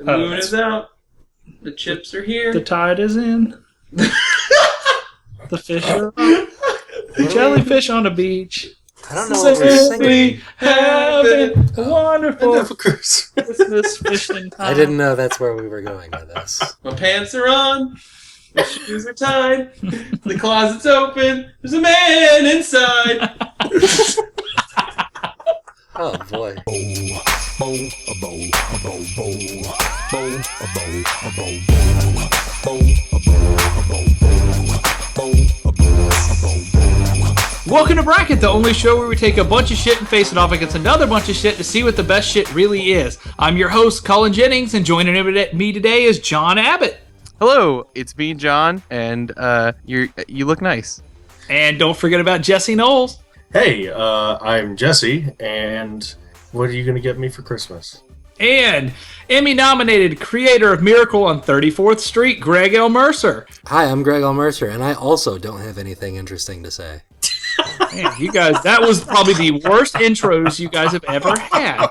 The moon is out. The chips are here. The tide is in. The fish are up. The jellyfish on the beach. I don't know what we're singing. Having a wonderful Christmas. Christmas fishing time. I didn't know that's where we were going with this. My pants are on. My shoes are tied. The closet's open. There's a man inside. Oh boy. Welcome to Bracket, the only show where we take a bunch of shit and face it off against another bunch of shit to see what the best shit really is. I'm your host, Colin Jennings, and joining me today is John Abbott. Hello, it's me, John, and you look nice. And don't forget about Jesse Knowles. Hey, I'm Jesse, and what are you going to get me for Christmas? And Emmy-nominated creator of Miracle on 34th Street, Greg L. Mercer. Hi, I'm Greg L. Mercer, and I also don't have anything interesting to say. Man, you guys, that was probably the worst intros you guys have ever had.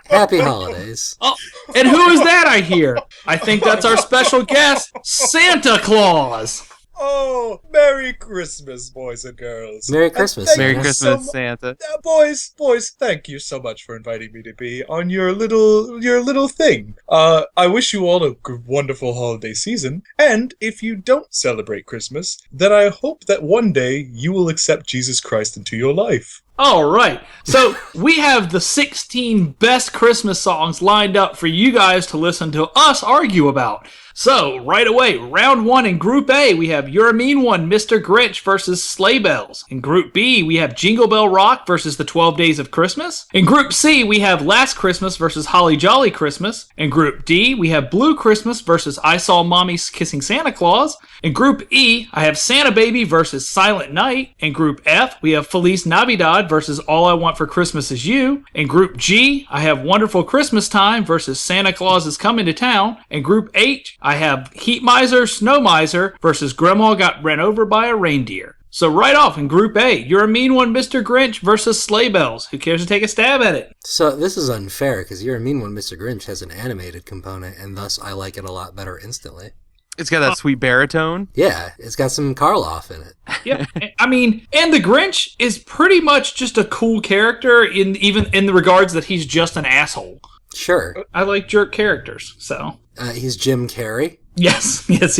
Happy holidays. Oh, and who is that I hear? I think that's our special guest, Santa Claus. Oh, Merry Christmas, boys and girls. Merry Christmas. Merry Santa. Christmas, Santa. Boys, thank you so much for inviting me to be on your little thing. I wish you all a wonderful holiday season, and if you don't celebrate Christmas, then I hope that one day you will accept Jesus Christ into your life. All right. So we have the 16 best Christmas songs lined up for you guys to listen to us argue about. So right away, round one in Group A, we have You're a Mean One, Mr. Grinch versus Sleigh Bells. In Group B, we have Jingle Bell Rock versus the 12 Days of Christmas. In Group C, we have Last Christmas versus Holly Jolly Christmas. In Group D, we have Blue Christmas versus I Saw Mommy Kissing Santa Claus. In Group E, I have Santa Baby versus Silent Night. In Group F, we have Feliz Navidad versus All I Want for Christmas Is You. In Group G, I have Wonderful Christmas Time versus Santa Claus Is Coming to Town. In Group H, I have Heat Miser, Snow Miser versus Grandma Got Ran Over by a Reindeer. So right off in Group A, You're a Mean One, Mr. Grinch versus Sleigh Bells. Who cares to take a stab at it? So this is unfair, because You're a Mean One, Mr. Grinch has an animated component, and thus I like it a lot better instantly. It's got that sweet baritone. Yeah, it's got some Karloff in it. Yeah, I mean, and the Grinch is pretty much just a cool character, even in the regards that he's just an asshole. Sure. I like jerk characters, so. He's Jim Carrey. Yes, he is.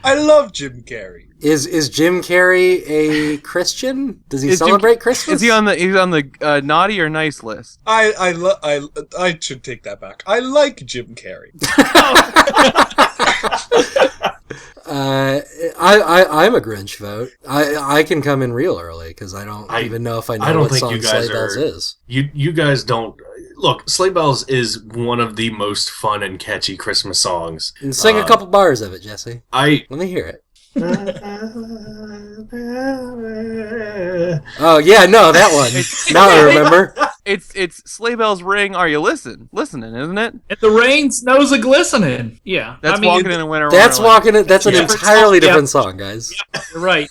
I love Jim Carrey. Is Jim Carrey a Christian? Does he celebrate Christmas? Is he on the naughty or nice list? I should take that back. I like Jim Carrey. I'm a Grinch vote. I can come in real early because I don't even know if I know what song Sleigh Bells is. You guys don't... Look, Sleigh Bells is one of the most fun and catchy Christmas songs. And sing a couple bars of it, Jesse. Let me hear it. Oh, yeah, no, that one. Now I remember. It's Sleigh Bells Ring, Are You Listening, isn't it? And the rain snows a glistening. Yeah. That's Walking in a Winter That's Wonderland. That's an entirely different song, guys. Yeah, you're right.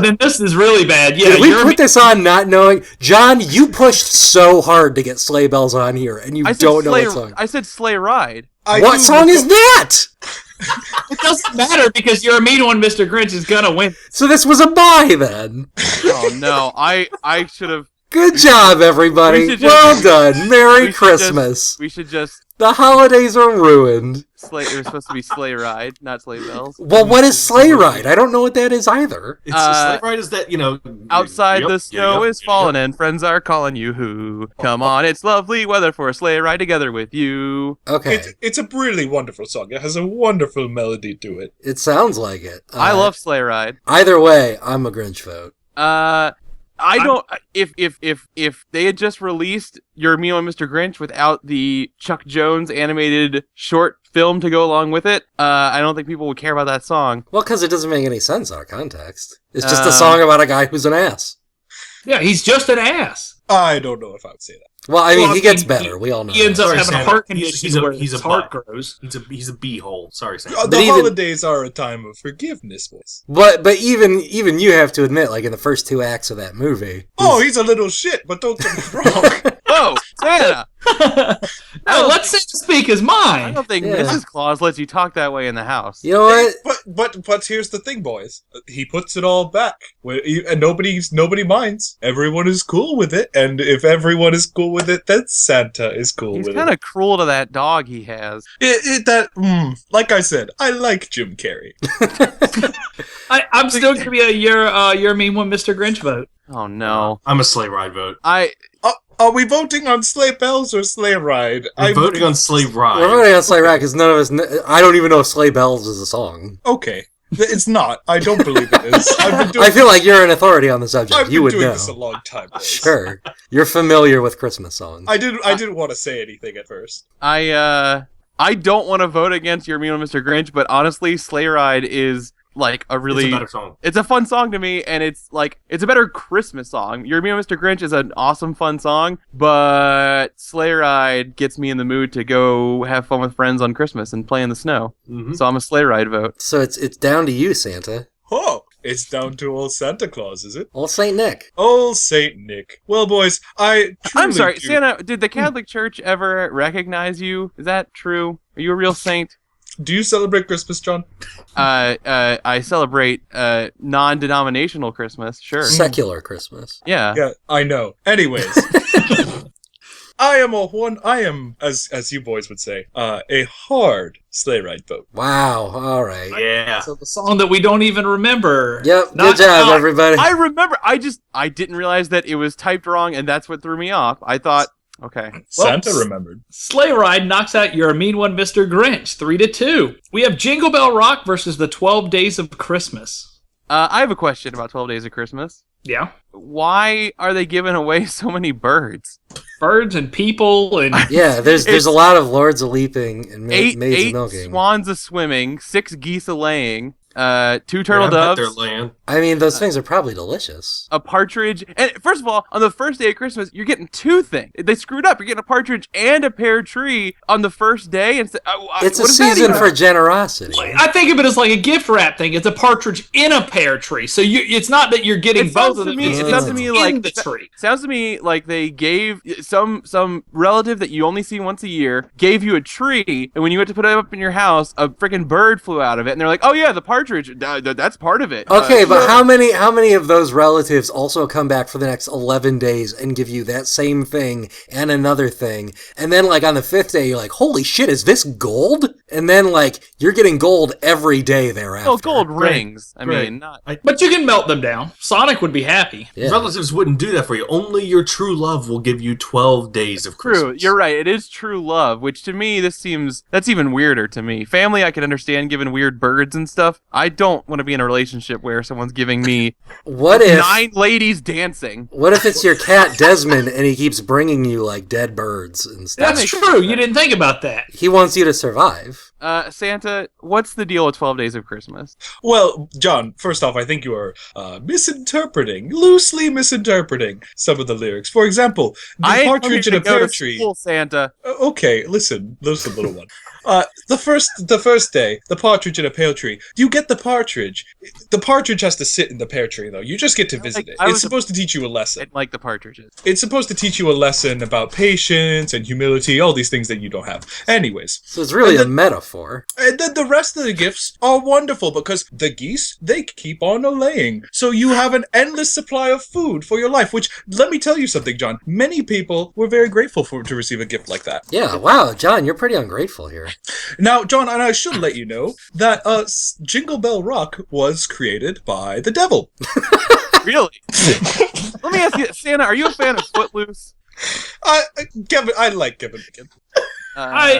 Then this is really bad. Yeah, Did we put this on not knowing? John, you pushed so hard to get Sleigh Bells on here, and you don't know what song. I said Sleigh Ride. What song is that? It doesn't matter because You're a Mean One, Mr. Grinch is gonna win. So this was a bye then. Oh no, I should have. Good job, everybody. Well done. Merry Christmas. We should just. The holidays are ruined. It was supposed to be Sleigh Ride, not Sleigh Bells. Well, what is Sleigh Ride? I don't know what that is either. It's Sleigh Ride is that, outside the snow is falling and friends are calling you who. Come on, it's lovely weather for a sleigh ride together with you. Okay. It's a really wonderful song. It has a wonderful melody to it. It sounds like it. I love Sleigh Ride. Either way, I'm a Grinch vote. I don't. If they had just released You're a Mean One, Mr. Grinch without the Chuck Jones animated short film to go along with it, I don't think people would care about that song. Well, because it doesn't make any sense out of context. It's just a song about a guy who's an ass. Yeah, he's just an ass. I don't know if I would say that. Well, I mean, he gets better. We all know. He ends up having a heart condition he's a his heart butt. grows. He's a beehole. Sorry, Sam. The holidays are a time of forgiveness, boys. But even you have to admit, like in the first two acts of that movie. He's a little shit, but don't get me wrong. Whoa, Santa! No, let Santa speak his I mind. don't think Yeah. Mrs. Claus lets you talk that way in the house. You know what? But here's the thing, boys. He puts it all back, and nobody minds. Everyone is cool with it, and if everyone is cool with it, then Santa is cool He's with kind it. of cruel to that dog he has. Like I said, I like Jim Carrey. I'm still going to be a you're a mean one, Mr. Grinch vote. Oh no. I'm a sleigh ride vote. Are we voting on Sleigh Bells or Sleigh Ride? I'm voting on sleigh ride. We're voting on Sleigh Ride because none of us. I don't even know if Sleigh Bells is a song. Okay. It's not. I don't believe it is. I feel like you're an authority on the subject. I've You been would doing know. this a long time. Boys. Sure, you're familiar with Christmas songs. I didn't want to say anything at first. I don't want to vote against Your Mean One Mr. Grinch, but honestly, Sleigh Ride is like a really It's a better song. It's a fun song to me, and it's a better Christmas song. Your Mean One Mr. Grinch is an awesome fun song, but Sleigh Ride gets me in the mood to go have fun with friends on Christmas and play in the snow. Mm-hmm. So I'm a Sleigh Ride vote. So it's down to you, Santa. Oh, it's down to old Santa Claus, is it? Old Saint Nick. Old Saint Nick. Well, boys, I'm sorry, Santa. Did the Catholic Church ever recognize you? Is that true? Are you a real saint? Do you celebrate Christmas, John? I celebrate non-denominational Christmas. Sure. Secular Christmas. Yeah. Yeah, I know. Anyways, I am, as you boys would say, a hard Sleigh Ride vote. Wow. All right. Yeah. So the song that we don't even remember. Yep. Not- Good job, not- everybody. I remember. I didn't realize that it was typed wrong, and that's what threw me off. I thought, okay. Santa remembered. Sleigh Ride knocks out You're a Mean One, Mr. Grinch, 3-2. We have Jingle Bell Rock versus the 12 Days of Christmas. I have a question about 12 Days of Christmas. Yeah. Why are they giving away so many birds? Birds and people and Yeah, there's a lot of Lords a leaping and maids a Eight milking. swans a swimming, 6 geese a laying, 2 turtle Yeah, I bet doves, they're laying. I mean, those things are probably delicious. a partridge. And first of all, on the first day of Christmas, you're getting 2 things. They screwed up. You're getting a partridge and a pear tree on the first day. And It's a season for generosity. I think of it as like a gift wrap thing. It's a partridge in a pear tree. So it's not that you're getting It both sounds of to them. me- It's it sounds to me in like the tree. Sounds to me like they gave some relative that you only see once a year gave you a tree, and when you went to put it up in your house, a freaking bird flew out of it, and they're like, "Oh yeah, the partridge, that's part of it." Okay, but how many of those relatives also come back for the next 11 days and give you that same thing and another thing? And then, like, on the 5th day, you're like, holy shit, is this gold? And then, like, you're getting gold every day thereafter. Well, gold rings. I Right. mean, not. But you can melt them down. Sonic would be happy. Yeah. Relatives wouldn't do that for you. Only your true love will give you 12 days of True, Christmas. you're right. It is true love, which to me that's even weirder to me. Family, I can understand giving weird birds and stuff. I don't want to be in a relationship where someone's giving me What if 9 ladies dancing. What if it's your cat Desmond and he keeps bringing you like dead birds and stuff? That's true. You didn't think about that. He wants you to survive. Santa, what's the deal with 12 Days of Christmas? Well, John, first off, I think you are loosely misinterpreting some of the lyrics. For example, the partridge in a pear tree. School, Santa. Okay, listen, little one. The first day, the partridge in a pear tree. You get the partridge. The partridge has to sit in the pear tree, though. You just get to visit it. It's supposed to teach you a lesson. Like the partridges. It's supposed to teach you a lesson about patience and humility, all these things that you don't have. Anyways. So it's really a metaphor. And then the rest of the gifts are wonderful because the geese, they keep on laying. So you have an endless supply of food for your life, which, let me tell you something, John. Many people were very grateful to receive a gift like that. Yeah, wow, John, you're pretty ungrateful here. Now, John, and I should let you know that Jingle Bell Rock was created by the devil. Really? Let me ask you, Santa, are you a fan of Footloose? Kevin, I like Kevin Bacon.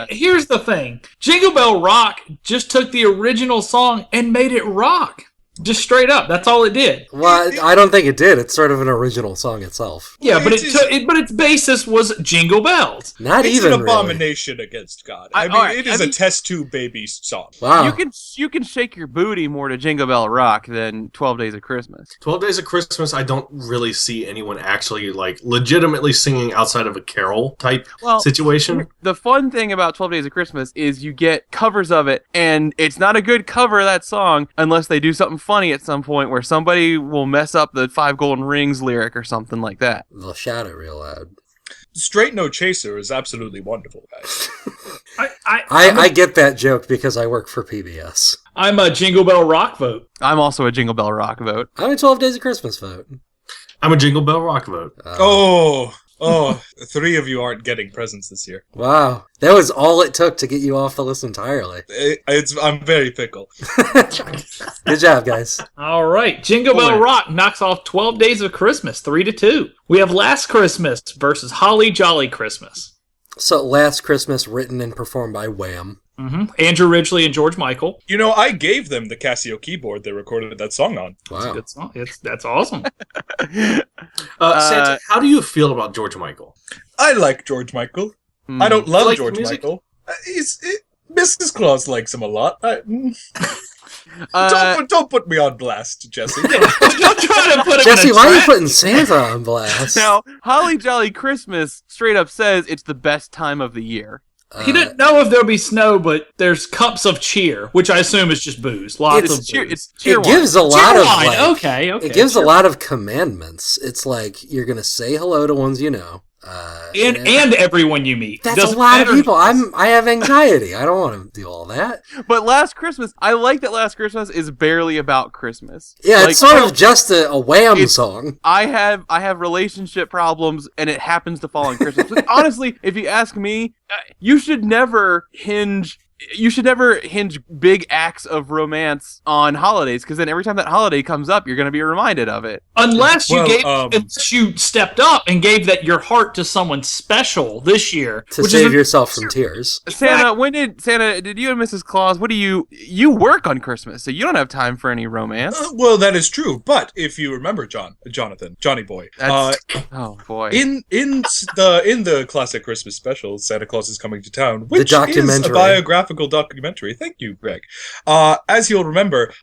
Here's the thing. Jingle Bell Rock just took the original song and made it rock. Just straight up. That's all it did. Well, I don't think it did. It's sort of an original song itself. Yeah, but but its basis was Jingle Bells. Not It's even an really. abomination against God. I mean, it is a test tube baby song. Wow. You can shake your booty more to Jingle Bell Rock than 12 Days of Christmas. 12 Days of Christmas, I don't really see anyone actually, like, legitimately singing outside of a carol type situation. The fun thing about 12 Days of Christmas is you get covers of it, and it's not a good cover of that song unless they do something funny at some point where somebody will mess up the 5 golden rings lyric or something like that. They'll shout it real loud. Straight No Chaser is absolutely wonderful, guys. I get that joke because I work for PBS. I'm a Jingle Bell Rock vote. I'm also a Jingle Bell Rock vote. I'm a 12 Days of Christmas vote. I'm a Jingle Bell Rock vote. Oh, 3 of you aren't getting presents this year. Wow. That was all it took to get you off the list entirely. I'm very pickle. Good job, guys. All right. Jingle Bell Rock knocks off 12 Days of Christmas, 3-2. We have Last Christmas versus Holly Jolly Christmas. So, Last Christmas, written and performed by Wham. Mm-hmm. Andrew Ridgeley and George Michael. You know, I gave them the Casio keyboard they recorded that song on. Wow. Good song. That's awesome. Santa, how do you feel about George Michael? I like George Michael. I don't love like George music? Michael. Mrs. Claus likes him a lot. Don't put me on blast, Jesse. Don't try to put him Jesse, in a why are you trap. putting Santa on blast? Now, Holly Jolly Christmas straight up says it's the best time of the year. He didn't know if there'll be snow, but there's cups of cheer, which I assume is just booze. Lots of cheer, booze. it's cheer It gives a lot Cheer of wine. like, Okay. It gives a lot of commandments. It's like you're gonna say hello to ones you know, and everyone you meet. that's Doesn't a lot of matter. people. I have anxiety. I don't want to do all that. But Last Christmas, I like that Last Christmas is barely about Christmas. Yeah, Like, it's sort of just a Wham it's- song. I have relationship problems, and it happens to fall on Christmas. But honestly, if you ask me, you should never hinge big acts of romance on holidays, because then every time that holiday comes up, you're going to be reminded of it. Unless you Well, unless you stepped up and gave that your heart to someone special this year, To which save is yourself from tears. Santa, did you and Mrs. Claus, you work on Christmas, so you don't have time for any romance. Well, that is true. But if you remember, Johnny Boy, Oh boy. in the classic Christmas special, Santa Claus is Coming to Town, which is a documentary. biographical documentary. Thank you, Greg. As you'll remember,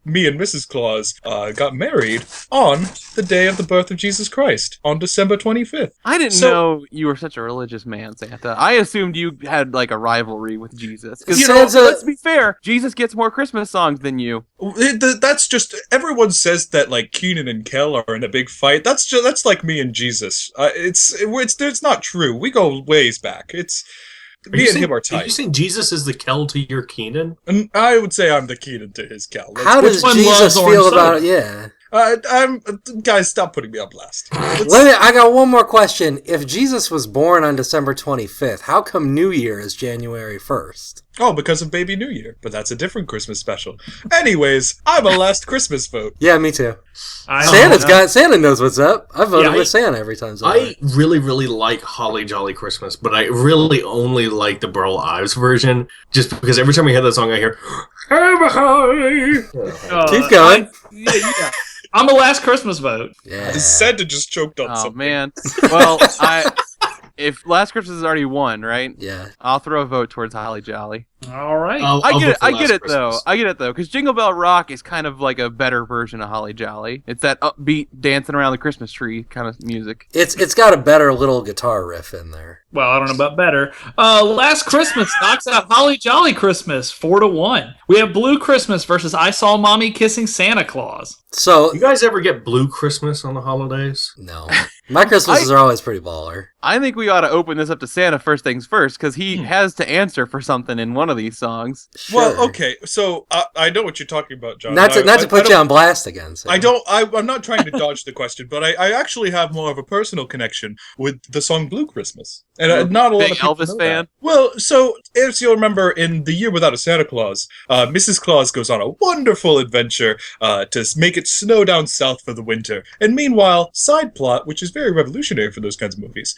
me and Mrs. Claus got married on the day of the birth of Jesus Christ, on December 25th. I didn't know you were such a religious man, Santa. I assumed you had like a rivalry with Jesus. Because let's be fair, Jesus gets more Christmas songs than you. That's just, everyone says that like Keenan and Kel are in a big fight. That's like me and Jesus. It's not true. We go ways back. Me and him are Are tight. you saying Jesus is the Kel to your Keenan? And I would say I'm the Keenan to his Kel. How does one Jesus loves orange feel soda? about it? Yeah. Guys, stop putting me on blast. I got one more question. If Jesus was born on December 25th, how come New Year is January 1st? Oh, because of Baby New Year. But that's a different Christmas special. Anyways, I'm a Last Christmas vote. Yeah, me too. I Santa knows what's up. I voted Yeah, with Santa every time. I really, really like Holly Jolly Christmas, but I really only like the Burl Ives version, just because every time we hear that song, I hear, "Have a holly." Keep going. Yeah. I'm a Last Christmas vote. Yeah. Santa just choked on Oh something. man. Well, if Last Christmas has already won, right? Yeah. I'll throw a vote towards Holly Jolly. All right. I get Last it though. Christmas. I get it though, because Jingle Bell Rock is kind of like a better version of Holly Jolly. It's that upbeat, dancing around the Christmas tree kind of music. It's got a better little guitar riff in there. Well, I don't know about better. Last Christmas knocks out Holly Jolly Christmas 4-1. We have Blue Christmas versus I Saw Mommy Kissing Santa Claus. So, You guys ever get Blue Christmas on the holidays? no. My Christmases are always pretty baller. I think we ought to open this up to Santa first things first, because he has to answer for something in one of these songs. Sure. Well, okay, so I know what you're talking about, John. Not to put you on blast again. Sam. I'm not trying to dodge the question, but I actually have more of a personal connection with the song Blue Christmas. And not a lot Big of people Elvis know fan? that. Well, so as you'll remember, in The Year Without a Santa Claus, Mrs. Claus goes on a wonderful adventure to make it snow down south for the winter. And meanwhile, side plot, which is very revolutionary for those kinds of movies,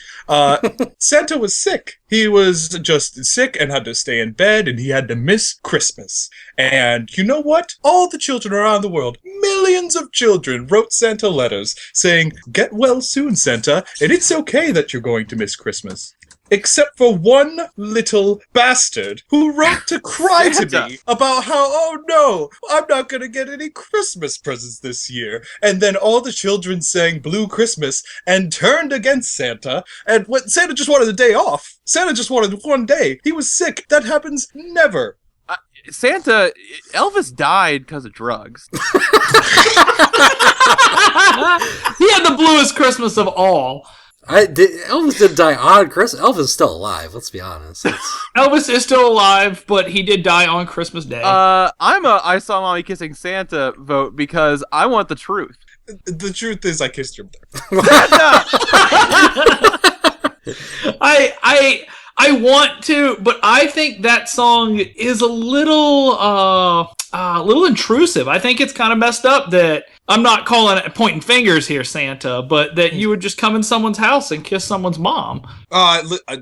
Santa was sick. He was just sick and had to stay in bed, and he had to miss Christmas. And you know what? All the children around the world, millions of children, wrote Santa letters saying, "Get well soon, Santa, and it's okay that you're going to miss Christmas." Except for one little bastard who wrote to cry to me about how, oh no, I'm not going to get any Christmas presents this year. And then all the children sang Blue Christmas and turned against Santa. And what Santa just wanted a day off. Santa just wanted one day. He was sick. That happens never. Elvis died because of drugs. He had the bluest Christmas of all. Elvis didn't die on Christmas. Elvis is still alive. Let's be honest. Elvis is still alive, but he did die on Christmas Day. I'm a I Saw Mommy Kissing Santa vote because I want the truth. The truth is, I kissed your mother. I want to, but I think that song is a little intrusive. I think it's kind of messed up that I'm not calling it pointing fingers here, Santa, but that you would just come in someone's house and kiss someone's mom.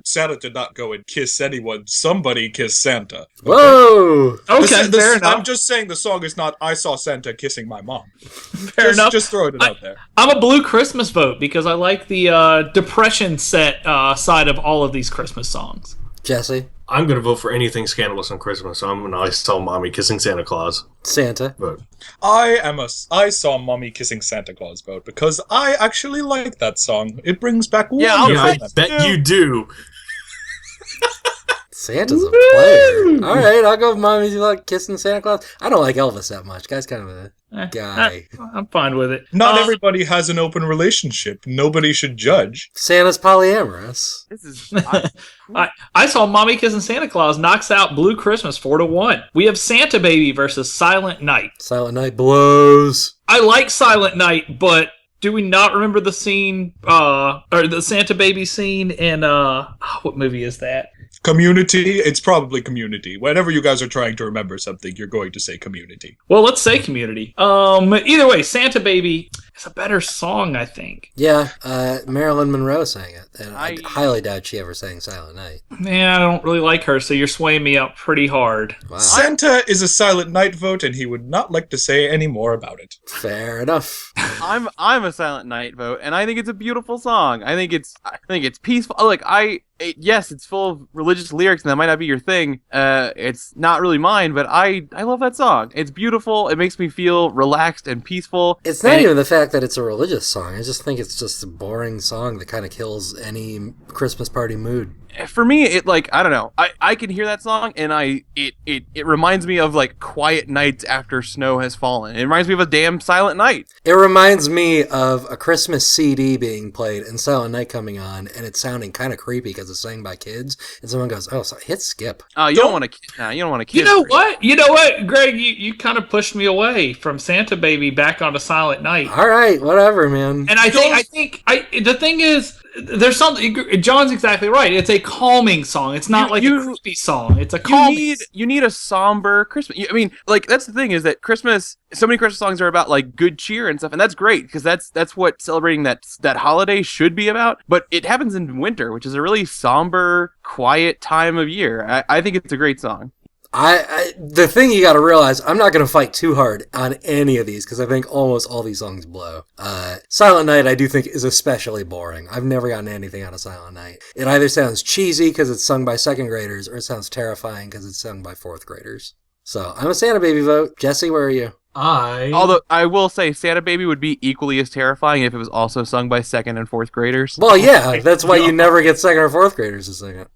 Santa did not go and kiss anyone. Somebody kissed Santa. Whoa! Okay, fair enough. I'm just saying the song is not I Saw Santa Kissing My Mom. Fair enough. Just throwing it out there. I'm a Blue Christmas vote because I like the depression set side of all of these Christmas songs. Jesse? I'm going to vote for anything scandalous on Christmas, so I'm going to I Saw Mommy Kissing Santa Claus. Santa? Vote. I Saw Mommy Kissing Santa Claus vote because I actually like that song. It brings back wonderful I bet you do. Santa's a player. All right, I'll go with Mommy Kissing Santa Claus. I don't like Elvis that much. Guy's kind of a guy. I'm fine with it. Not everybody has an open relationship. Nobody should judge. Santa's polyamorous. This is I Saw Mommy Kissing Santa Claus knocks out Blue Christmas 4-1. We have Santa Baby versus Silent Night. Silent Night blows. I like Silent Night, but do we not remember the scene, or the Santa Baby scene in, what movie is that? Community? It's probably Community. Whenever you guys are trying to remember something, you're going to say Community. Well, let's say Community. Either way, Santa Baby is a better song, I think. Yeah, Marilyn Monroe sang it, and I highly doubt she ever sang Silent Night. Man, I don't really like her, so you're swaying me up pretty hard. Wow. Santa is a Silent Night vote, and he would not like to say any more about it. Fair enough. I'm a Silent Night vote, and I think it's a beautiful song. I think it's peaceful. Like yes, it's full of religious lyrics, and that might not be your thing. It's not really mine, but I love that song. It's beautiful. It makes me feel relaxed and peaceful. It's not even the fact that it's a religious song. I just think it's just a boring song that kind of kills any Christmas party mood. For me, I don't know. I can hear that song, and it reminds me of like quiet nights after snow has fallen. It reminds me of a damn Silent Night. It reminds me of a Christmas CD being played and Silent Night coming on, and it sounding kind of creepy because it's sang by kids, and someone goes, "Oh, so hit skip." You don't want to. You don't want to. You know what? You know what, Greg? You kind of pushed me away from Santa Baby back onto Silent Night. All right, whatever, man. And I think the thing is, there's something. John's exactly right. It's a calming song. It's not a creepy song. It's a calming. You need a somber Christmas. I mean, like that's the thing is that Christmas. So many Christmas songs are about like good cheer and stuff, and that's great because that's what celebrating that holiday should be about. But it happens in winter, which is a really somber, quiet time of year. I think it's a great song. The thing you gotta realize, I'm not gonna fight too hard on any of these because I think almost all these songs blow. Silent Night I do think is especially boring. I've never gotten anything out of Silent Night. It either sounds cheesy because it's sung by second graders or it sounds terrifying because it's sung by fourth graders. So I'm a Santa Baby vote. Jesse, where are you? Although I will say Santa Baby would be equally as terrifying if it was also sung by second and fourth graders. Well, yeah, that's why you never get second or fourth graders to sing it.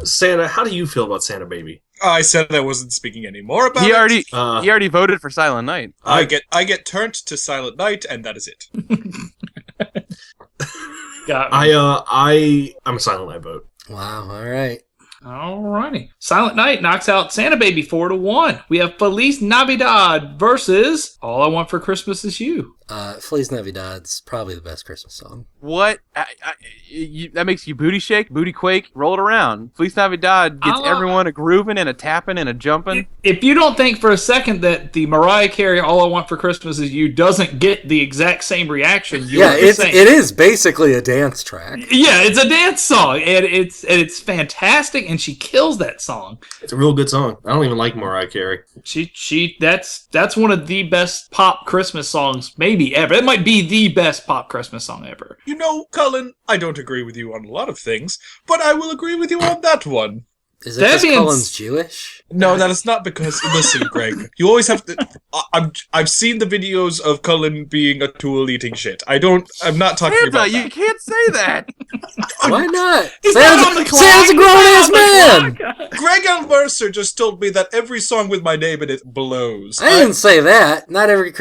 Santa, how do you feel about Santa Baby? I said I wasn't speaking any more about he it. He already voted for Silent Night. I get turned to Silent Night, and that is it. Got me. I'm a Silent Night vote. Wow, alright. Alrighty. Silent Night knocks out Santa Baby 4-1. We have Feliz Navidad versus All I Want for Christmas Is You. Feliz Navidad's probably the best Christmas song. What? That makes you booty shake, booty quake, roll it around. Feliz Navidad gets everyone a grooving and a tapping and a jumping. If you don't think for a second that the Mariah Carey All I Want for Christmas Is You doesn't get the exact same reaction, it is basically a dance track. Yeah, it's a dance song, and it's fantastic, and she kills that song. It's a real good song. I don't even like Mariah Carey. That's one of the best pop Christmas songs maybe ever. It might be the best pop Christmas song ever. You know, Cullen, I don't agree with you on a lot of things, but I will agree with you on that one. Is it because Cullen's Jewish? No, that is not because... Listen, Greg, you always have to... I've seen the videos of Cullen being a tool eating shit. I'm not talking Santa, about that. You can't say that! Why not? He's not on the clock. Santa's a He's grown-ass not on the man! clock. Greg L. Mercer just told me that every song with my name in it blows. I didn't say that. Not every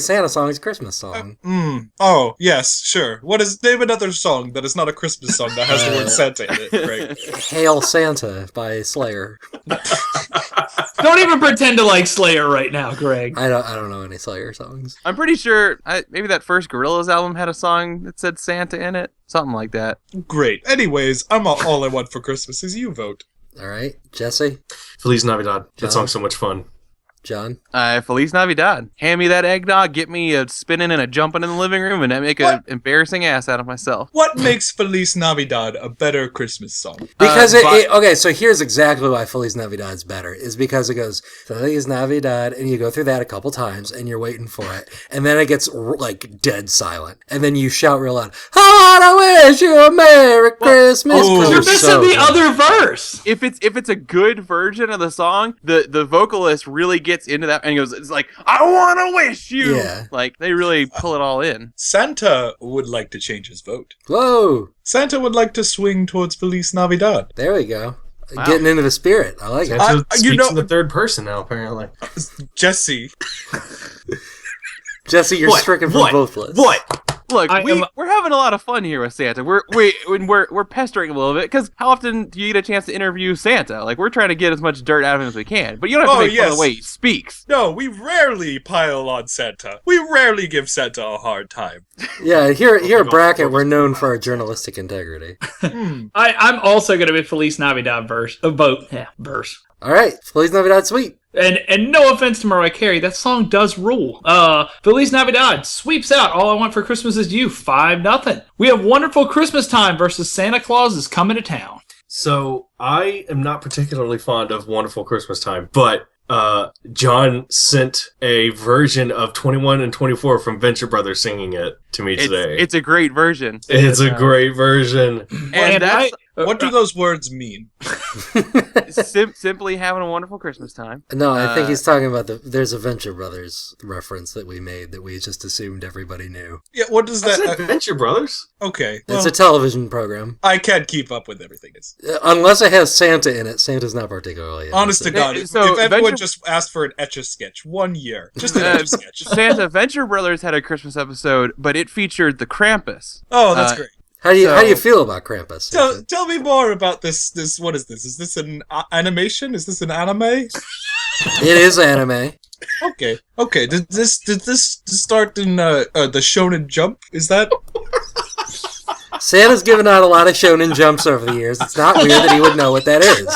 Santa song is a Christmas song. Oh, yes, sure. Name another song that is not a Christmas song that has the word Santa in it, Greg. Hail Santa by Slayer. Don't even pretend to like Slayer right now, Greg. I don't know any Slayer songs. I'm pretty sure maybe that first Gorillaz album had a song that said Santa in it. Something like that. Great. Anyways, all I want for Christmas is you vote. All right, Jesse, Feliz Navidad. That John? song's so much fun. John. Feliz Navidad. Hand me that eggnog, get me a spinning and a jumping in the living room, and I make an embarrassing ass out of myself. What makes Feliz Navidad a better Christmas song? Because okay, so here's exactly why Feliz Navidad is better. Is because it goes Feliz Navidad, and you go through that a couple times, and you're waiting for it, and then it gets like dead silent, and then you shout real loud, "I wish you a Merry Christmas." You're missing the other verse. If it's a good version of the song, the vocalist really gets into that and he goes, it's like, I want to wish you. Yeah. Like they really pull it all in. Santa would like to change his vote. Whoa! Santa would like to swing towards Feliz Navidad. There we go. Wow. Getting into the spirit. I like it. Santa you speaks know- in the third person now, apparently. Jesse. Jesse, you're stricken from both lists. What? Look, I am- we're having a lot of fun here with Santa. We're pestering a little bit because how often do you get a chance to interview Santa? Like we're trying to get as much dirt out of him as we can, but you don't have to make fun of the way he speaks. No, we rarely pile on Santa. We rarely give Santa a hard time. Yeah, here at Bracket, we're known for our journalistic integrity. I'm also going to be Feliz Navidad verse. Verse. All right, Feliz Navidad, sweet. And no offense to Mariah Carey, that song does rule. Feliz Navidad sweeps out All I Want for Christmas Is You, 5-0. We have Wonderful Christmas Time versus Santa Claus is Coming to Town. So I am not particularly fond of Wonderful Christmas Time, but John sent a version of 21 and 24 from Venture Brothers singing it to me today. It's a great version. It's a great version. And that's What do those words mean? simply having a wonderful Christmas time. No, I think he's talking about there's a Venture Brothers reference that we made that we just assumed everybody knew. Yeah, what does Is that... it Venture Brothers? Okay, It's well, a television program. I can't keep up with everything. Unless it has Santa in it, Santa's not particularly Honest to interesting. God, if So, everyone Venture- just asked for an Etch-a-Sketch, 1 year. Just an Etch-a-Sketch. Santa Venture Brothers had a Christmas episode, but it featured the Krampus. Oh, that's great. How do you feel about Krampus? Tell me more about this. What is this? Is this an animation? Is this an anime? It is anime. Okay. Did this start in the Shonen Jump? Is that? Santa's given out a lot of Shonen Jumps over the years. It's not weird that he would know what that is.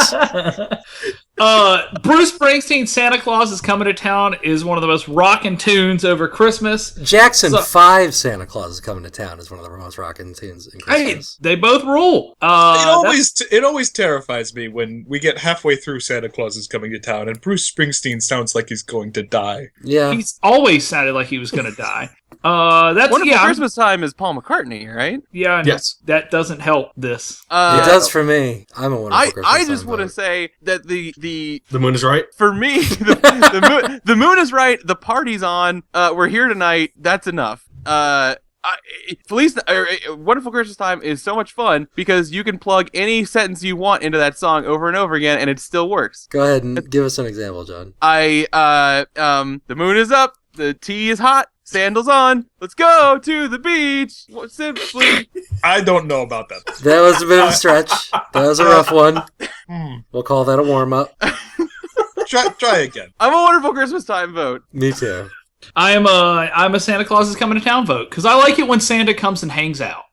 Bruce Springsteen's Santa Claus is Coming to Town is one of the most rockin' tunes over Christmas. Jackson 5 Santa Claus is Coming to Town is one of the most rockin' tunes in Hey, Christmas. they both rule. It always terrifies me when we get halfway through Santa Claus is Coming to Town and Bruce Springsteen sounds like he's going to die. Yeah. He's always sounded like he was going to die. Wonderful Christmas Time is Paul McCartney, right? Yeah, Yes. that doesn't help this. It does for me. I'm a Wonderful Christmas I just Time want to vote. say that the moon is right. for me the moon is right. The party's on. We're here tonight. That's enough. Wonderful Christmas Time is so much fun because you can plug any sentence you want into that song over and over again, and it still works. Go ahead and give us an example, John. The moon is up. The tea is hot. Sandals on. Let's go to the beach. Simply. I don't know about that. That was a bit of a stretch. That was a rough one. We'll call that a warm-up. Try again. I'm a Wonderful Christmas Time vote. Me too. I'm a Santa Claus is Coming to Town vote because I like it when Santa comes and hangs out.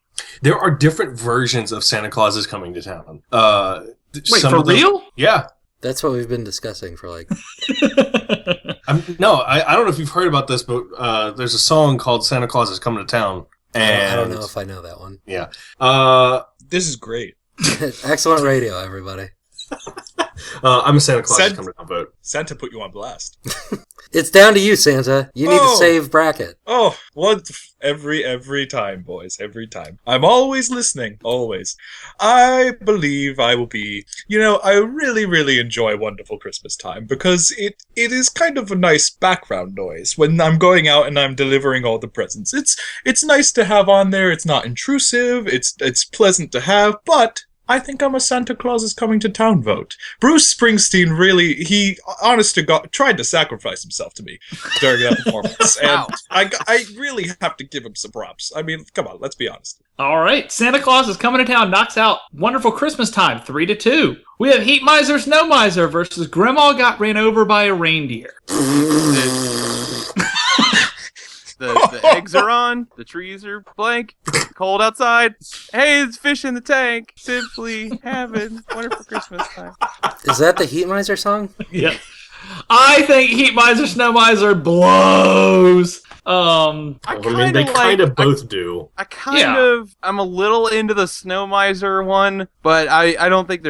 There are different versions of Santa Claus is Coming to Town. Wait, for real? Yeah. That's what we've been discussing for like... I don't know if you've heard about this, but there's a song called Santa Claus is Coming to Town. And I don't know if I know that one. Yeah. This is great. Excellent radio, everybody. I'm a Santa Claus is Santa- Coming to Town vote. Santa put you on blast. It's down to you, Santa. You need to save bracket. Oh, what? Every time, boys. Every time. I'm always listening. Always. I believe I will be... I really, really enjoy Wonderful Christmas Time because it is kind of a nice background noise when I'm going out and I'm delivering all the presents. It's nice to have on there. It's not intrusive. It's pleasant to have, but... I think I'm a Santa Claus is coming to town vote. Bruce Springsteen he honest to God, tried to sacrifice himself to me during that performance. And I really have to give him some props. I mean, come on, let's be honest. All right, Santa Claus is coming to town, knocks out Wonderful Christmas Time, 3-2. We have Heat Miser, Snow Miser versus Grandma Got Ran Over by a Reindeer. The eggs are on, the trees are blank, cold outside. Hey, it's fish in the tank. Simply having wonderful Christmas time. Is that the Heat Miser song? Yeah. I think Heat Miser, Snow Miser blows. They kind of both do. I'm a little into the Snow Miser one, but I don't think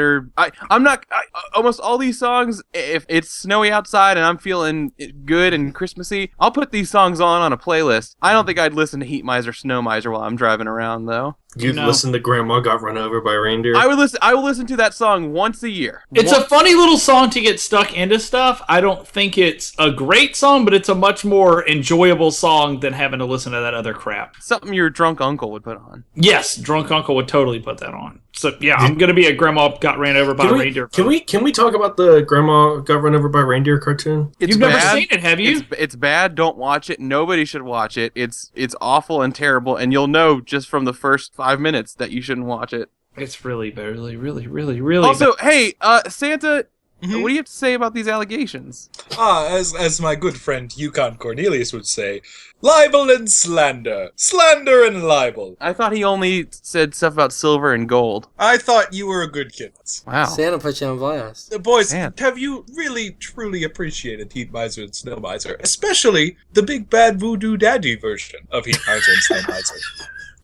almost all these songs, if it's snowy outside and I'm feeling good and Christmassy, I'll put these songs on a playlist. I don't think I'd listen to Heat Miser, Snow Miser while I'm driving around, though. You'd listen to Grandma Got Run Over by a Reindeer? I will listen to that song once a year. It's a funny little song to get stuck into stuff. I don't think it's a great song, but it's a much more enjoyable song than having to listen to that other crap. Something your drunk uncle would put on. Yes, drunk uncle would totally put that on. So yeah, I'm gonna be a Grandma Got Ran Over by a Reindeer. Can we talk about the Grandma Got Run Over by a Reindeer cartoon? You've never seen it, have you? It's bad. Don't watch it. Nobody should watch it. It's awful and terrible, and you'll know just from the first 5 minutes that you shouldn't watch it. It's really Also, bad. hey, Santa, what do you have to say about these allegations? As my good friend Yukon Cornelius would say, libel and slander. Slander and libel. I thought he only said stuff about silver and gold. I thought you were a good kid. Wow. Santa put you on blast. Boys, Man. have you really, truly appreciated Heat Miser and Snow Miser? Especially the big bad voodoo daddy version of Heat Miser and Snow Miser.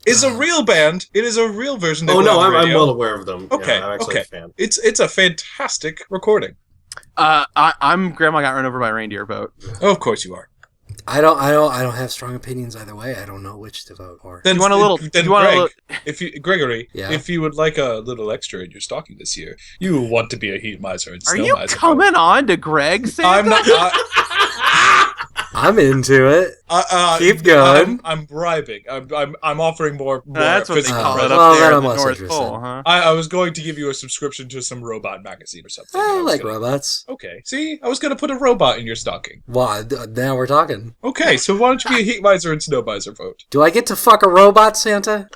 Is a real band. It is a real version. I'm well aware of them. Okay, yeah, I'm actually okay. a fan. It's a fantastic recording. I'm Grandma Got Run Over by a Reindeer vote. Oh, of course you are. I don't have strong opinions either way. I don't know which to vote for. Then you want a little? Gregory, Yeah. if you would like a little extra in your stocking this year, you want to be a Heat Miser and Are Snow you Miser. coming on to Greg, Santa? I'm not. I'm into it. Keep going. I'm bribing. I'm offering more. That's what they physical call it presents. up Well, there then in I'm the less North interested. Pole, huh? I was going to give you a subscription to some robot magazine or something. I like gonna- robots. Okay. See, I was going to put a robot in your stocking. Wow, now we're talking. Okay, so why don't you be a Heat Miser and Snow Miser vote? Do I get to fuck a robot, Santa?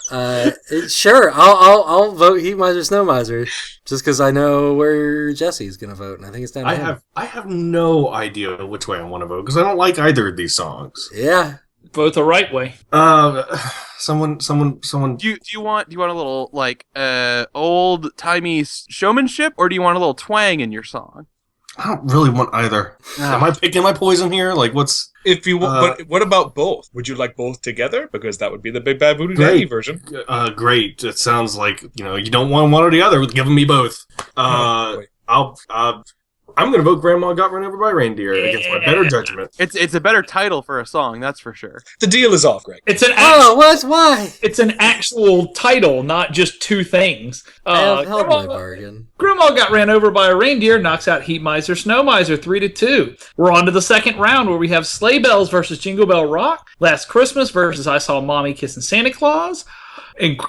Sure. I'll vote Heat Miser, Snow Miser, just because I know where Jesse's gonna vote, and I think it's down to him. I have no idea which way I want to vote because I don't like either of these songs. Yeah. Vote the right way. Someone. Do you want a little like old timey showmanship, or do you want a little twang in your song? I don't really want either. Am I picking my poison here? Like, what's... If you but what about both? Would you like both together? Because that would be the Big Bad Voodoo Daddy version. Great. It sounds like, you don't want one or the other. Give me both. I'm going to vote Grandma Got Run Over by a Reindeer against my better judgment. It's a better title for a song, that's for sure. The deal is off, Greg. It's an Why? It's an actual title, not just two things. I have held my bargain. Grandma Got Ran Over by a Reindeer knocks out Heat Miser, Snow Miser 3-2. We're on to the second round where we have Sleigh Bells versus Jingle Bell Rock, Last Christmas versus I Saw Mommy Kissing Santa Claus, and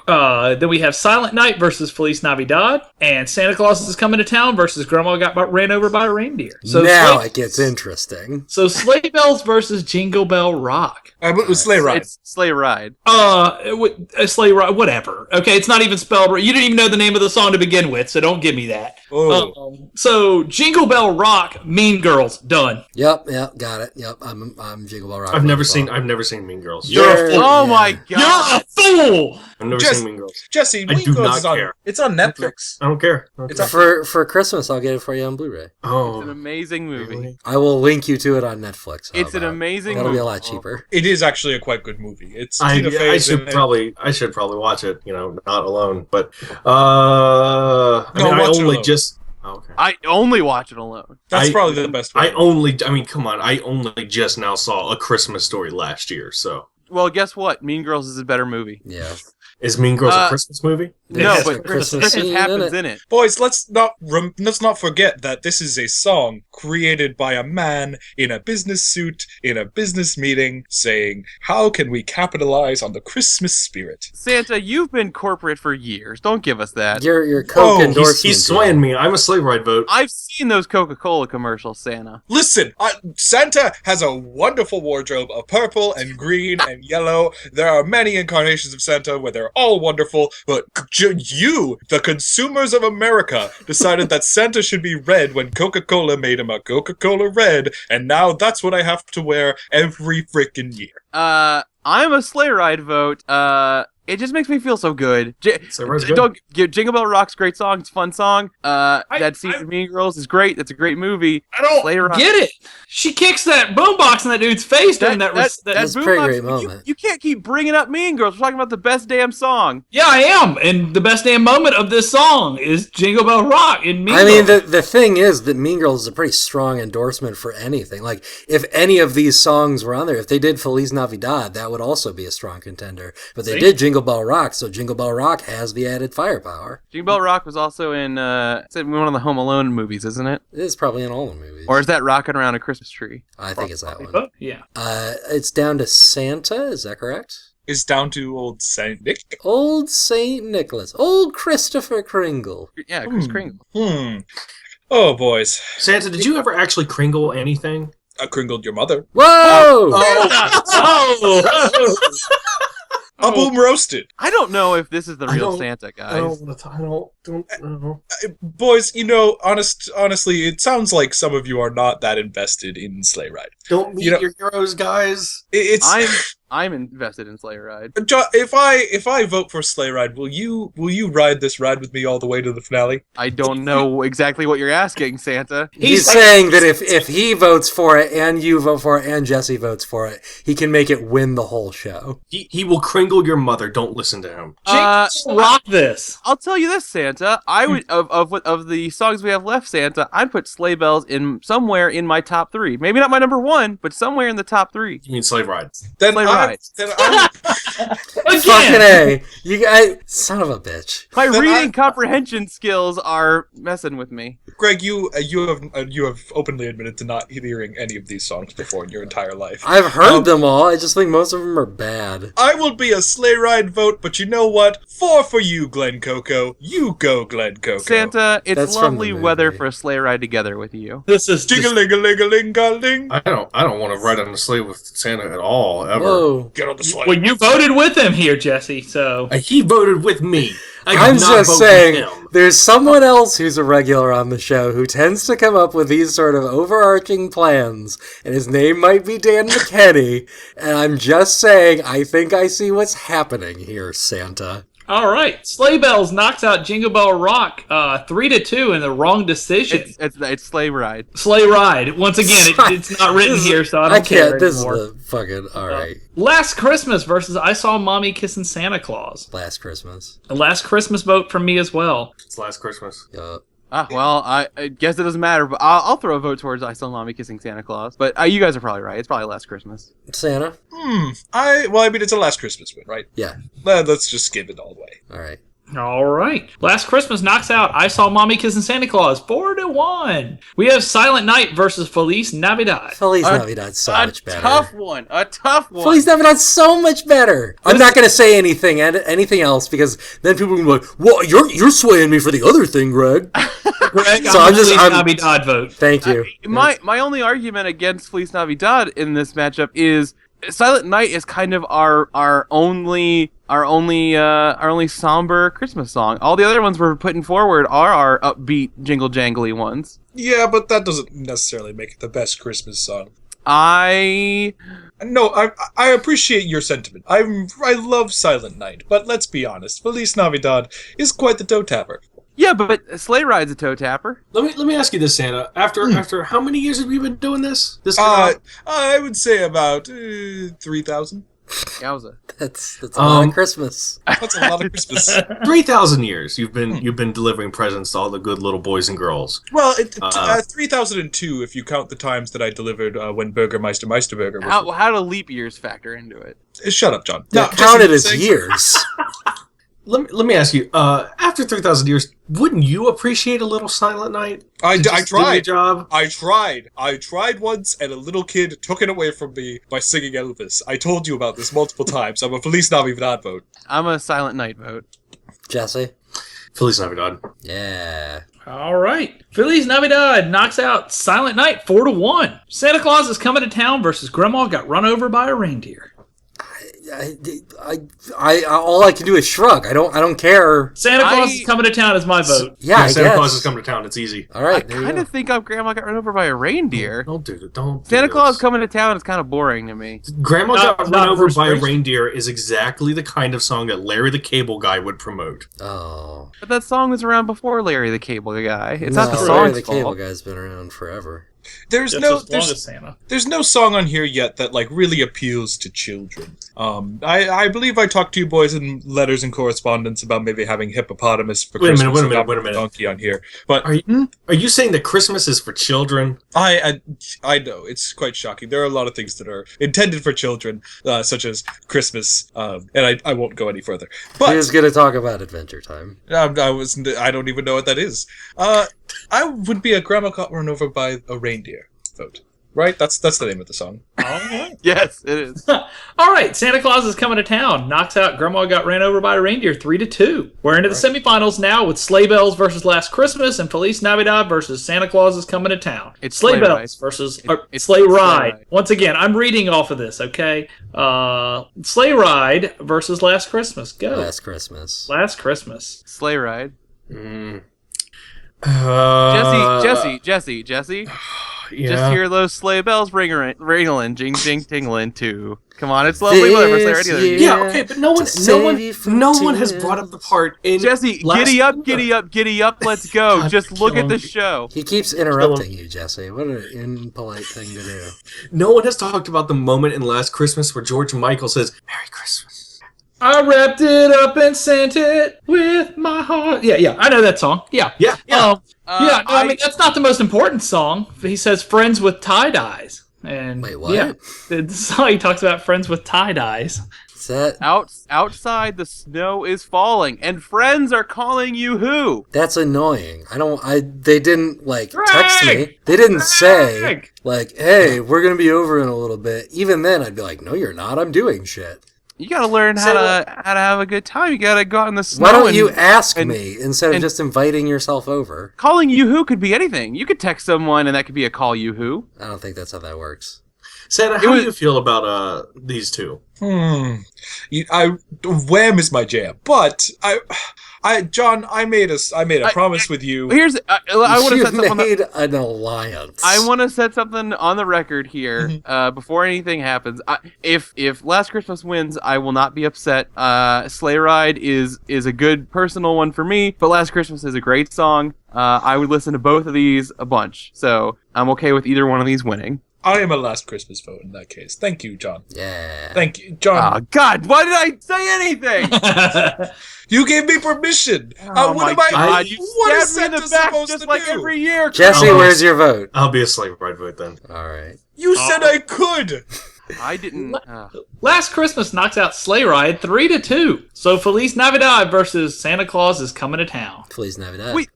then we have Silent Night versus Feliz Navidad, and Santa Claus is Coming to Town versus Grandma Got Ran Over by a Reindeer. So now it gets interesting. So Sleigh Bells versus Jingle Bell Rock. It was Sleigh Ride. It's Sleigh Ride. Sleigh Ride, whatever. Okay, it's not even spelled right. You didn't even know the name of the song to begin with, so don't give me that. Oh. So Jingle Bell Rock, Mean Girls, done. Yep, got it. Yep, I'm Jingle Bell Rock. I've never seen Mean Girls. You're a fool. Oh my god. You're a fool! I've never seen Mean Girls. Jesse, I do not care. It's on Netflix. I don't care. For Christmas, I'll get it for you on Blu-ray. Oh, It's an amazing movie. really? I will link you to it on Netflix. How It's an about? amazing That'll be a movie. lot cheaper. It is actually a quite good movie. It's I Tina Fey's should in it. I should probably watch it. Not alone, but I watch it only alone. just. Okay. I only watch it alone. That's probably the best way. Come on, I only just now saw A Christmas Story last year, so. Well, guess what? Mean Girls is a better movie. Yeah. Is Mean Girls a Christmas movie? No, Yes, but a Christmas Christmas scene happens in it. Boys, let's not forget that this is a song created by a man in a business suit in a business meeting saying, "How can we capitalize on the Christmas spirit?" Santa, you've been corporate for years. Don't give us that. Your Coke endorsement. He's swaying me. I'm a Sleigh Ride vote. I've seen those Coca-Cola commercials, Santa. Listen, Santa has a wonderful wardrobe of purple and green and yellow. There are many incarnations of Santa where they're all wonderful, but you, the consumers of America, decided that Santa should be red when Coca-Cola made him a Coca-Cola Red, and now that's what I have to wear every freaking year. I'm a Sleigh Ride vote. It just makes me feel so good. Jingle Bell Rock's a great song. It's a fun song. That scene in Mean Girls is great. That's a great movie. I don't get it. She kicks that boombox in that dude's face during that That's a pretty great moment. You can't keep bringing up Mean Girls. We're talking about the best damn song. Yeah, I am. And the best damn moment of this song is Jingle Bell Rock in Mean Girls. I mean, the thing is that Mean Girls is a pretty strong endorsement for anything. Like, if any of these songs were on there, if they did Feliz Navidad, that would also be a strong contender. But they did Jingle Bell Rock, so Jingle Bell Rock has the added firepower. Jingle Bell Rock was also in it's in one of the Home Alone movies, isn't it? It is probably in all the movies. Or is that Rockin' Around a Christmas Tree? I think it's that one. Yeah. It's down to Santa, is that correct? It's down to old Saint Nick. Old Saint Nicholas. Old Christopher Kringle. Yeah, Chris Kringle. Oh, boys. Santa, did you ever actually Kringle anything? I kringled your mother. Whoa! A boom roasted. I don't know if this is the real Santa, guys. I don't know. Boys, honestly, it sounds like some of you are not that invested in Sleigh Ride. Don't meet your heroes, guys. I'm invested in Sleigh Ride. If I vote for Sleigh Ride, will you ride this ride with me all the way to the finale? I don't know exactly what you're asking, Santa. He's saying that if he votes for it, and you vote for it, and Jesse votes for it, he can make it win the whole show. He will Kringle your mother. Don't listen to him. Rock this. I'll tell you this, Santa. I would of the songs we have left, Santa, I'd put Sleigh Bells in somewhere in my top 3. Maybe not my number 1, but somewhere in the top 3. You mean Sleigh Ride? Then Sleigh Ride. Fucking A. You guys, son of a bitch. My reading comprehension skills are messing with me. Greg, you have openly admitted to not hearing any of these songs before in your entire life. I've heard them all. I just think most of them are bad. I will be a Sleigh Ride vote, but you know what? 4 for you, Glenn Coco. You go, Glenn Coco. Santa, it's That's from lovely the weather movie. for a sleigh ride together with you. This is Jing-a-ling-a-ling-a-ling-a-ling. I don't want to ride on the sleigh with Santa at all, ever. Whoa. Get on the sleigh. Well, you voted with him here, Jesse, so... He voted with me. I'm just saying, there's someone else who's a regular on the show who tends to come up with these sort of overarching plans, and his name might be Dan McKenney, and I'm just saying, I think I see what's happening here, Santa. All right. Sleigh Bells knocks out Jingle Bell Rock 3-2 in the wrong decision. It's Sleigh Ride. Sleigh Ride. Once again, it's not written here, so I don't care This anymore. is the fucking... Alright. Last Christmas versus I Saw Mommy Kissing Santa Claus. Last Christmas. The Last Christmas vote from me as well. It's Last Christmas. Well, I guess it doesn't matter, but I'll throw a vote towards I Saw Mommy Kissing Santa Claus. But you guys are probably right. It's probably Last Christmas. Santa? It's a Last Christmas win, right? Yeah. Let's just skip it all the way. Alright. All right. Last Christmas knocks out I Saw Mommy Kissing Santa Claus 4-1. We have Silent Night versus Feliz Navidad. Feliz Navidad's so much better. A tough one. Feliz Navidad's so much better. I'm not gonna say anything else because then people will be like, "Well, you're swaying me for the other thing, Greg." Greg, So I'm Feliz Navidad vote. Thank you. My only argument against Feliz Navidad in this matchup is Silent Night is kind of our only somber Christmas song. All the other ones we're putting forward are our upbeat, jingle jangly ones. Yeah, but that doesn't necessarily make it the best Christmas song. I appreciate your sentiment. I love Silent Night, but let's be honest, Feliz Navidad is quite the toe tapper. Yeah, but Sleigh Ride's a toe tapper. Let me ask you this, Santa. After how many years have you been doing this? I would say about 3,000. Yowza. That's a lot of Christmas. That's a lot of Christmas. 3,000 years you've been delivering presents to all the good little boys and girls. Well, 3002 if you count the times that I delivered when Burgermeister Meisterburger was. How do leap years factor into it? Shut up, John. Yeah, No, count it just as saying- years. Let me ask you, after 3,000 years, wouldn't you appreciate a little Silent Night? I To just do your tried. job? I tried once, and a little kid took it away from me by singing Elvis. I told you about this multiple times. I'm a Feliz Navidad vote. I'm a Silent Night vote. Jesse? Feliz Navidad. Yeah. All right. Feliz Navidad knocks out Silent Night 4-1. Santa Claus is Coming to Town versus Grandma Got Run Over by a Reindeer. I all I can do is shrug. I don't care. Santa Claus is Coming to Town is my vote. Yeah, I Santa guess. Claus is coming to town. It's easy. All right, I there you kind go. of think of Grandma Got Run Over by a Reindeer. Don't do it. Don't. do Santa this. Claus Coming to Town is kind of boring to me. Grandma Not- Got not Run Over Bruce by a Springsteen. Reindeer is exactly the kind of song that Larry the Cable Guy would promote. Oh. But that song was around before Larry the Cable Guy. It's not the No, song's the Cable fault. Guy's been around forever. There's Just no as long as Santa. there's no song on here yet that like really appeals to children. I believe I talked to you boys in letters and correspondence about maybe having hippopotamus for Wait a minute, Christmas. wait a and minute, not wait a minute. Donkey on here, but Are you saying that Christmas is for children? I know it's quite shocking. There are a lot of things that are intended for children, such as Christmas, and I won't go any further. But He was going to talk about Adventure Time. I don't even know what that is. I would be a Grandma Got Run Over by a Reindeer vote. Right? That's the name of the song. All right. Yes, it is. All right. Santa Claus is Coming to Town knocks out Grandma Got Ran Over by a Reindeer 3-2. We're into the semifinals now with Sleigh Bells versus Last Christmas and Feliz Navidad versus Santa Claus is Coming to Town. It's Sleigh Sleigh Bells Ride. versus It's Sleigh Sleigh Ride. Ride. Once again, I'm reading off of this, okay? Sleigh Ride versus Last Christmas. Go. Last Christmas. Last Christmas. Sleigh Ride. Mm. Jesse. Yeah. Just hear those sleigh bells ringling, jing, jing, tingling too. Come on, it's lovely weather for Sleigh Ride. Yeah, okay, but no one has tears. brought up the part in Jesse, last- giddy up, let's go. God, Just look at the John. show. He keeps interrupting you, Jesse. What an impolite thing to do. No one has talked about the moment in Last Christmas where George Michael says, "Merry Christmas." I wrapped it up and sent it with my heart. Yeah, I know that song. Yeah. Yeah. I mean, that's not the most important song. He says friends with tie-dyes. And Wait, what? Yeah, the song he talks about friends with tie-dyes. Is that... Outside, the snow is falling, and friends are calling you who? That's annoying. They didn't, text Greg! me. They didn't say, Greg! hey, we're going to be over in a little bit. Even then, I'd be like, no, you're not. I'm doing shit. You gotta learn how to have a good time. You gotta go out in the snow. Why don't and- you ask and- me instead of and- just inviting yourself over? Calling you who could be anything. You could text someone, and that could be a call you who. I don't think that's how that works. Santa, how do you feel about these two? Wham is my jam, but John, I made a promise with you. Here's I want to You set something. made an alliance. I want to set something on the record here before anything happens. If Last Christmas wins, I will not be upset. Sleigh Ride is a good personal one for me, but Last Christmas is a great song. I would listen to both of these a bunch, so I'm okay with either one of these winning. I am a Last Christmas vote in that case. Thank you, John. Yeah. Thank you, John. Oh God, why did I say anything? You gave me permission. Oh what my am God, you what is stabbed me in Santa the back supposed just to like do? every year. Jesse, Oh. where's your vote? I'll be a Sleigh Ride vote then. All right. You said I could. I didn't. Last Christmas knocks out Sleigh Ride 3-2. So Feliz Navidad versus Santa Claus is Coming to Town. Feliz Navidad. Wait.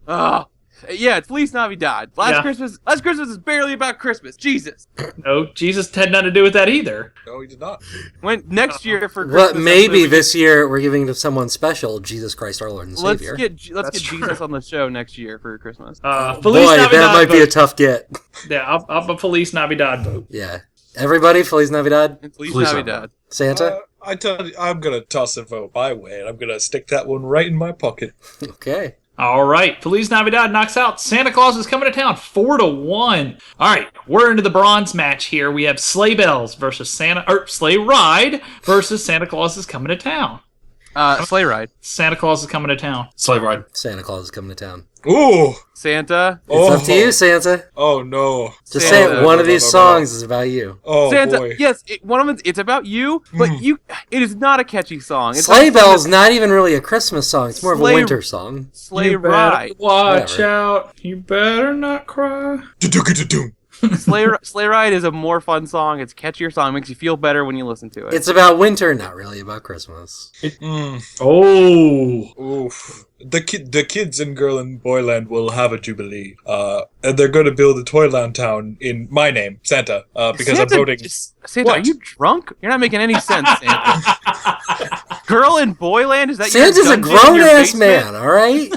Yeah, it's Feliz Navidad. Last Yeah. Christmas is barely about Christmas. Jesus. No, Jesus had nothing to do with that either. No, he did not. When next year for Christmas, But maybe this year we're giving it to someone special, Jesus Christ our Lord and let's Savior. get That's Jesus on the show next year for Christmas. Feliz Boy, Navidad that might be a vote. tough get. Yeah, I'll a Feliz Navidad vote. Yeah. Everybody, Feliz Navidad. It's Feliz Feliz Navidad. Santa? I tell you, I'm gonna toss a vote my way, and I'm gonna stick that one right in my pocket. Okay. All right, Feliz Navidad knocks out Santa Claus is Coming to Town 4-1. All right, we're into the bronze match here. We have Sleigh Bells versus Sleigh Ride versus Santa Claus is Coming to Town. Sleigh Ride. Santa Claus is Coming to Town. Sleigh Ride. Santa Claus is coming to town. Ooh. Santa. It's up to you, Santa. Oh no. Just Santa. say one of these songs is about you. Oh Santa. boy. Yes, one of them. It's about you, but it is not a catchy song. It's Sleigh like Bells not even really a Christmas song. It's more of a Sleigh- winter song. Sleigh You better Ride. watch Whatever. out. You better not cry. Du-du-du-du-dum. Sleigh Ride is a more fun song. It's a catchier song. It makes you feel better when you listen to it. It's about winter, not really about Christmas. Oh. Oof. The kids in Girl and Boyland will have a jubilee. And they're going to build a Toyland town in my name, Santa. Because I'm voting. Santa, What? are you drunk? You're not making any sense, Santa. Girl in Boyland? Is that Santa's your a dungeon in your grown-ass basement? man, all right?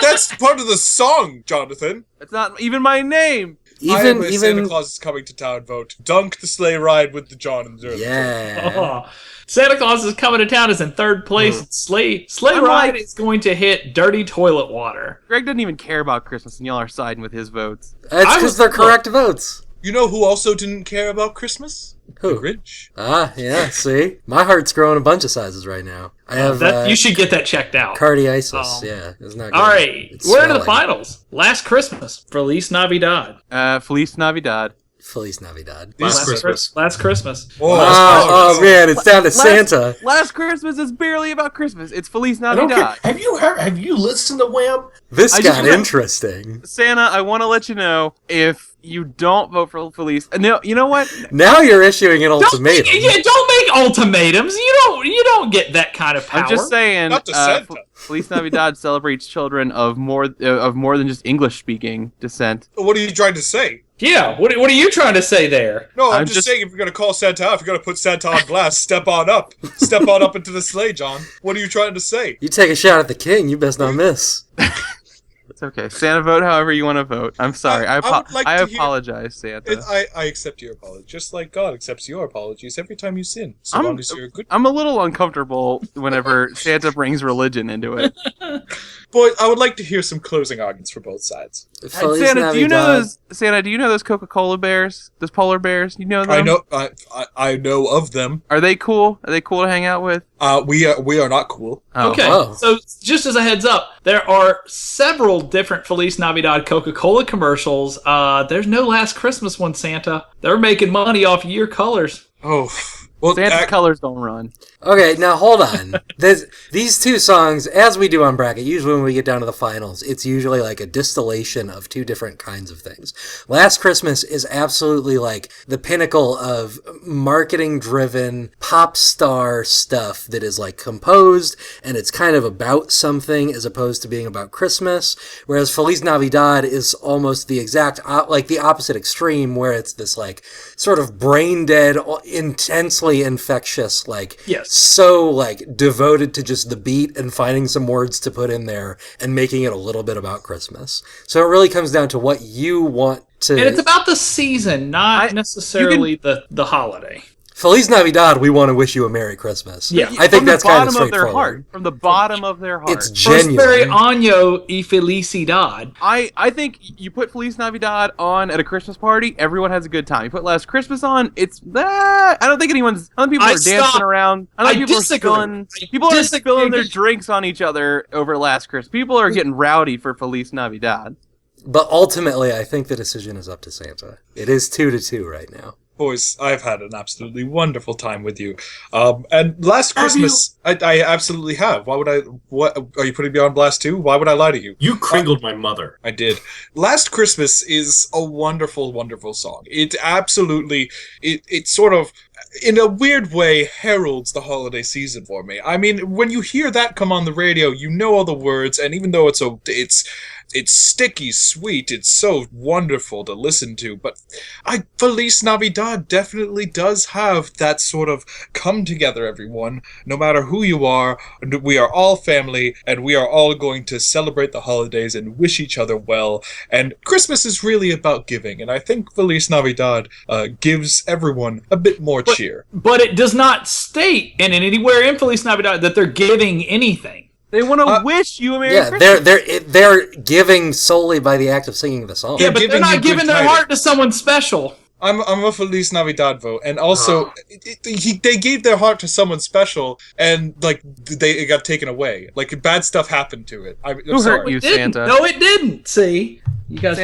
That's part of the song, Jonathan. That's not even my name. I am a Santa Even Claus is coming to town vote. Dunk the sleigh ride with the John and Zero. yeah. Oh. Santa Claus is coming to town is in third place. Sleigh I'm Ride like- is going to hit dirty toilet water. Greg doesn't even care about Christmas, and y'all are siding with his votes. That's I because was- they're correct votes. You know who also didn't care about Christmas? Who? The Grinch. Ah, yeah. See, my heart's growing a bunch of sizes right now. I have You should get that checked out. cardiasis. Yeah, it's not good. All right, It's we're into the swelling. finals. Last Christmas, Feliz Navidad. Feliz Navidad. Feliz Navidad. Last Christmas. Last Christmas. Oh man, it's down to Santa. Last Christmas is barely about Christmas. It's Feliz I don't care. Navidad. Have you listened to Wham? This I just got wanna- interesting. Santa, I want to let you know if you don't vote for Feliz. No, you know what? Now you're issuing an ultimatum. Don't make ultimatums. You don't get that kind of power. I'm just saying. Not to Santa. Feliz Navidad celebrates children of more than just English speaking descent. What are you trying to say? Yeah. What are you trying to say there? No, I'm I'm just just- saying if you're going to call Santa out, if you're going to put Santa on blast, step on up. Step on up into the sleigh, John. What are you trying to say? You take a shot at the king, you best not miss. It's okay. Santa, vote however you want to vote. I'm sorry. I would like to hear- apologize, Santa. I accept your apology, just like God accepts your apologies every time you sin, so I'm- long as you're a good I'm a little uncomfortable whenever Santa brings religion into it. boy. I would like to hear some closing arguments for both sides. Feliz Santa, do you know Navidad. those? Santa, do you know those Coca-Cola bears? Those polar bears? You know them? I know of them. Are they cool? Are they cool to hang out with? We are not cool. Oh. Okay, Oh. so just as a heads up, there are several different Feliz Navidad Coca-Cola commercials. There's no Last Christmas one, Santa. They're making money off your colors. Oh, well, Santa's colors don't run. Okay, now hold on. These two songs, as we do on Bracket, usually when we get down to the finals, it's usually like a distillation of two different kinds of things. Last Christmas is absolutely like the pinnacle of marketing-driven pop star stuff that is like composed and it's kind of about something as opposed to being about Christmas. Whereas Feliz Navidad is almost the exact, like the opposite extreme where it's this like sort of brain-dead, intensely infectious, like Yes. so like devoted to just the beat and finding some words to put in there and making it a little bit about Christmas. So it really comes down to what you want to. And it's about the season, not necessarily the holiday. Feliz Navidad, we want to wish you a Merry Christmas. Yeah. I think From that's the kind of bottom of their straightforward. heart. From the bottom of their heart. It's Prosperi genuine. año y felicidad. I think you put Feliz Navidad on at a Christmas party, everyone has a good time. You put Last Christmas on, it's I don't think people are dancing around. I don't think people disagree. are spilling their drinks on each other over Last Christmas. People are getting rowdy for Feliz Navidad. But ultimately, I think the decision is up to Santa. It is 2-2 right now. Boys, I've had an absolutely wonderful time with you. And last Christmas, I absolutely have. Why would I? What are you putting me on blast too? Why would I lie to you? You cringled my mother. I did. Last Christmas is a wonderful, wonderful song. It absolutely, it sort of, in a weird way, heralds the holiday season for me. I mean, when you hear that come on the radio, you know all the words, and even though it's sticky, sweet, it's so wonderful to listen to, but Feliz Navidad definitely does have that sort of come together, everyone, no matter who you are, we are all family, and we are all going to celebrate the holidays and wish each other well, and Christmas is really about giving, and I think Feliz Navidad gives everyone a bit more cheer. But it does not state anywhere in Feliz Navidad that they're giving anything. They want to wish you a Merry Yeah, Christmas. they're giving solely by the act of singing the song. Yeah, but they're giving you not good giving their tidings. heart to someone special. I'm a Feliz Navidad vote, and also they gave their heart to someone special, and like it got taken away. Like bad stuff happened to it. Who hurt you, Santa? No, it didn't. See, you guys.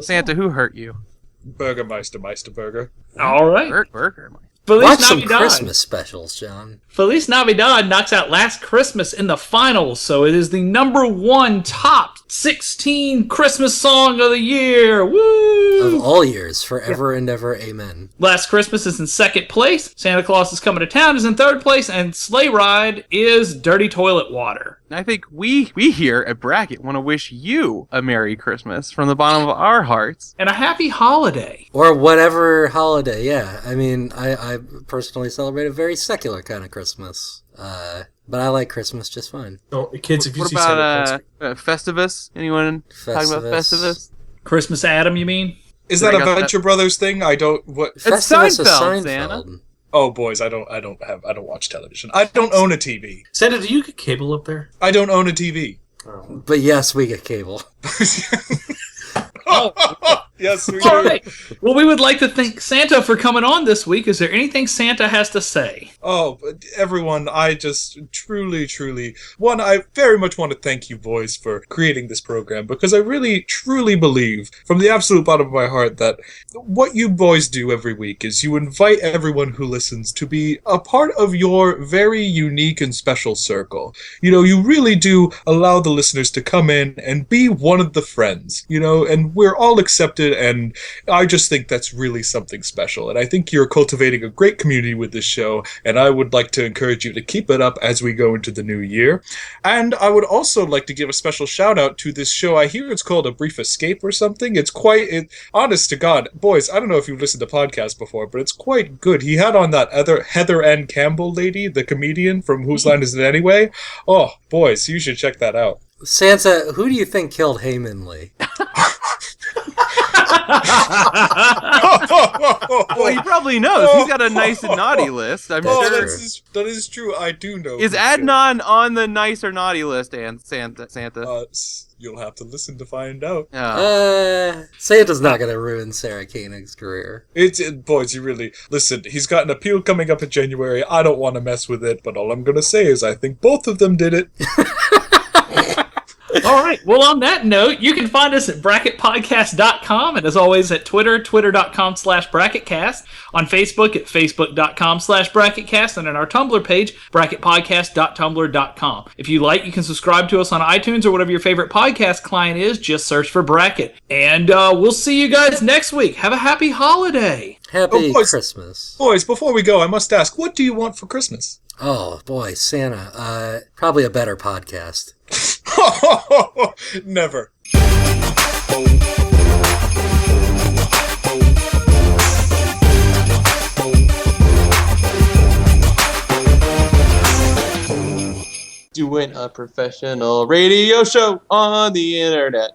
Santa, who hurt you? Burgermeister Meisterburger. All right. Burger. Feliz Watch some Navidad. Christmas specials, John. Feliz Navidad knocks out Last Christmas in the finals, so it is the number 1 top 16 Christmas song of the year. Woo! Of all years, forever and ever, amen. Last Christmas is in second place. Santa Claus is Coming to Town is in third place, and Sleigh Ride is Dirty Toilet Water. I think we here at Bracket want to wish you a Merry Christmas from the bottom of our hearts. And a happy holiday. Or whatever holiday, yeah. I mean, I personally celebrate a very secular kind of Christmas. But I like Christmas just fine. Oh, kids, if you What see about Santa Festivus? Anyone talking about Festivus? Christmas Adam, you mean? Is Did that I a got Venture Brothers thing? I don't. What? Festivus is Seinfeld, Santa. Oh, boys, I don't watch television. I don't own a TV. Santa, do you get cable up there? I don't own a TV. Oh. But yes, we get cable. Yes, we All do. right. Well, we would like to thank Santa for coming on this week. Is there anything Santa has to say? Oh, but everyone, I just truly, I very much want to thank you boys for creating this program, because I really, truly believe from the absolute bottom of my heart that what you boys do every week is you invite everyone who listens to be a part of your very unique and special circle. You know, you really do allow the listeners to come in and be one of the friends, you know, and we're all accepted, and I just think that's really something special. And I think you're cultivating a great community with this show, and I would like to encourage you to keep it up as we go into the new year. And I would also like to give a special shout out to this show. I hear it's called A Brief Escape or something. It's honest to God, boys, I don't know if you've listened to podcasts before, but it's quite good. He had on that other Heather Ann Campbell lady, the comedian from Whose Line Is It Anyway? Oh, boys, you should check that out. Santa, who do you think killed Heyman Lee? Well, he probably knows. He's got a nice and naughty list. I'm That's sure. true. That is true. I do know. Is who Adnan on the nice or naughty list, and Santa? killed- You'll have to listen to find out. Santa's not gonna ruin Sarah Koenig's career. Boys, you really listen. He's got an appeal coming up in January. I don't want to mess with it, but all I'm gonna say is I think both of them did it. All right. Well, on that note, you can find us at bracketpodcast.com, and as always at Twitter, twitter.com/bracketcast, on Facebook at facebook.com/bracketcast, and on our Tumblr page, bracketpodcast.tumblr.com. If you like, you can subscribe to us on iTunes or whatever your favorite podcast client is. Just search for Bracket. And we'll see you guys next week. Have a happy holiday. Happy boys. Christmas. Boys, before we go, I must ask, what do you want for Christmas? Oh, boy, Santa. Probably a better podcast. Never. Doing a professional radio show on the internet.